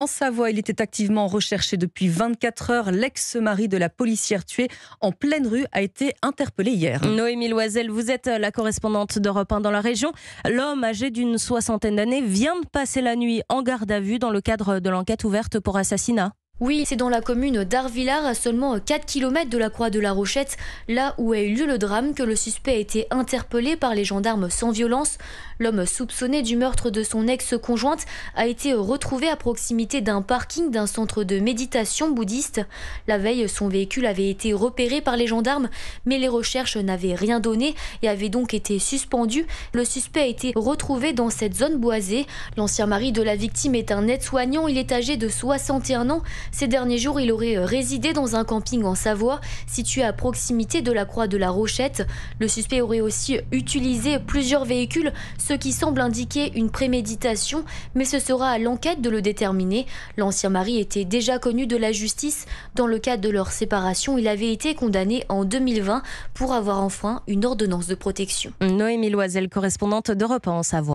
En Savoie, il était activement recherché depuis 24 heures. L'ex-mari de la policière tuée en pleine rue a été interpellé hier. Noémie Loisel, vous êtes la correspondante d'Europe 1 dans la région. L'homme âgé d'une soixantaine d'années vient de passer la nuit en garde à vue dans le cadre de l'enquête ouverte pour assassinat. Oui, c'est dans la commune d'Arvillard, à seulement 4 km de la Croix de la Rochette, là où a eu lieu le drame, que le suspect a été interpellé par les gendarmes sans violence. L'homme soupçonné du meurtre de son ex-conjointe a été retrouvé à proximité d'un parking d'un centre de méditation bouddhiste. La veille, son véhicule avait été repéré par les gendarmes, mais les recherches n'avaient rien donné et avaient donc été suspendues. Le suspect a été retrouvé dans cette zone boisée. L'ancien mari de la victime est un aide-soignant, il est âgé de 61 ans. Ces derniers jours, il aurait résidé dans un camping en Savoie, situé à proximité de la Croix de la Rochette. Le suspect aurait aussi utilisé plusieurs véhicules, ce qui semble indiquer une préméditation, mais ce sera à l'enquête de le déterminer. L'ancien mari était déjà connu de la justice. Dans le cadre de leur séparation, il avait été condamné en 2020 pour avoir enfreint une ordonnance de protection. Noémie Loisel, correspondante d'Europe 1 en Savoie.